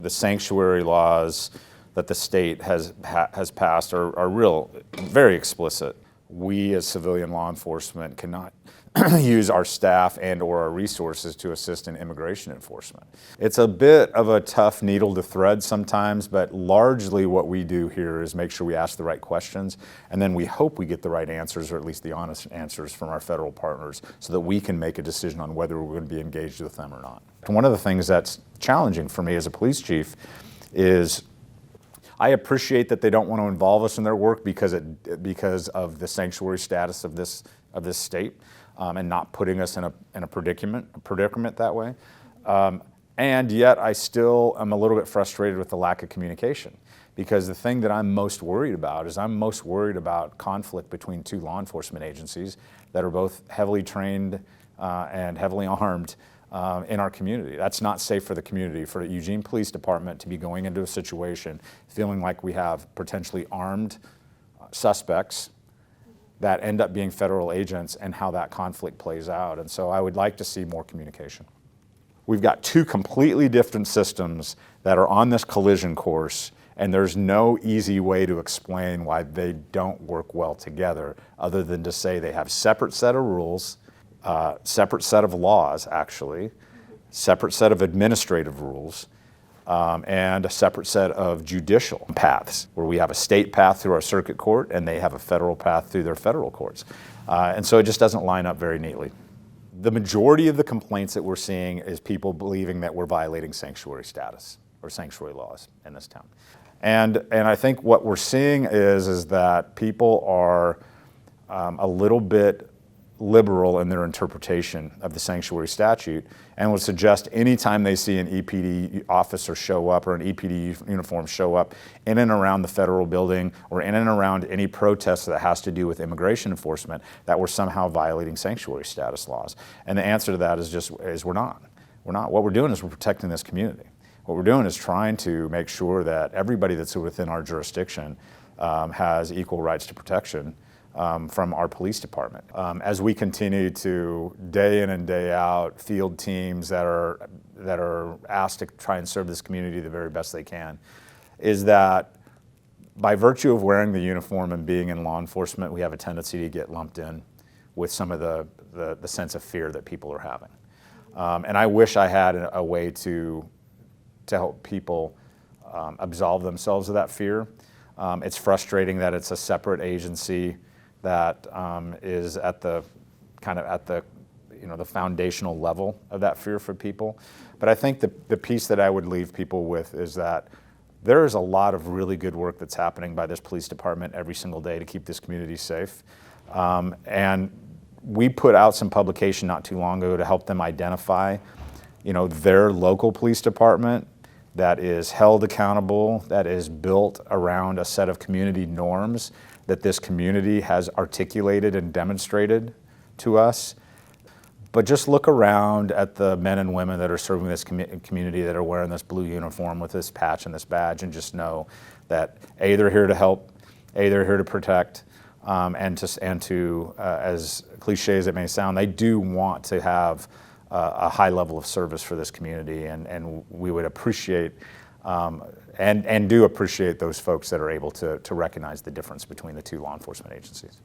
The sanctuary laws that the state has passed are very explicit. We as civilian law enforcement cannot use our staff and or our resources to assist in immigration enforcement. It's a bit of a tough needle to thread sometimes, but largely what we do here is make sure we ask the right questions, and then we hope we get the right answers, or at least the honest answers from our federal partners, so that we can make a decision on whether we're going to be engaged with them or not. One of the things that's challenging for me as a police chief is I appreciate that they don't want to involve us in their work because of the sanctuary status of this state, and not putting us in a predicament that way. And yet I still am a little bit frustrated with the lack of communication, because the thing that I'm most worried about is I'm most worried about conflict between two law enforcement agencies that are both heavily trained and heavily armed in our community. That's not safe for the community, for the Eugene Police Department to be going into a situation feeling like we have potentially armed suspects that end up being federal agents, and how that conflict plays out. And so I would like to see more communication. We've got two completely different systems that are on this collision course, and there's no easy way to explain why they don't work well together, other than to say they have separate set of rules, separate set of laws actually, separate set of administrative rules, and a separate set of judicial paths, where we have a state path through our circuit court and they have a federal path through their federal courts. And so it just doesn't line up very neatly. The majority of the complaints that we're seeing is people believing that we're violating sanctuary status or sanctuary laws in this town. And I think what we're seeing is that people are a little bit liberal in their interpretation of the sanctuary statute, and would suggest anytime they see an EPD officer show up or an EPD uniform show up in and around the federal building or in and around any protest that has to do with immigration enforcement, that we're somehow violating sanctuary status laws. And the answer to that is we're not. We're not. What we're doing is we're protecting this community. What we're doing is trying to make sure that everybody that's within our jurisdiction has equal rights to protection from our police department. As we continue to, day in and day out, field teams that are asked to try and serve this community the very best they can, is that by virtue of wearing the uniform and being in law enforcement, we have a tendency to get lumped in with some of the sense of fear that people are having. And I wish I had a way to help people absolve themselves of that fear. It's frustrating that it's a separate agency that is at the the foundational level of that fear for people. But I think the piece that I would leave people with is that there is a lot of really good work that's happening by this police department every single day to keep this community safe. And we put out some publication not too long ago to help them identify, their local police department that is held accountable, that is built around a set of community norms that this community has articulated and demonstrated to us. But just look around at the men and women that are serving this community, that are wearing this blue uniform with this patch and this badge, and just know that A, they're here to help, A, they're here to protect, and to as cliche as it may sound, they do want to have a high level of service for this community, and we would appreciate and do appreciate those folks that are able to recognize the difference between the two law enforcement agencies.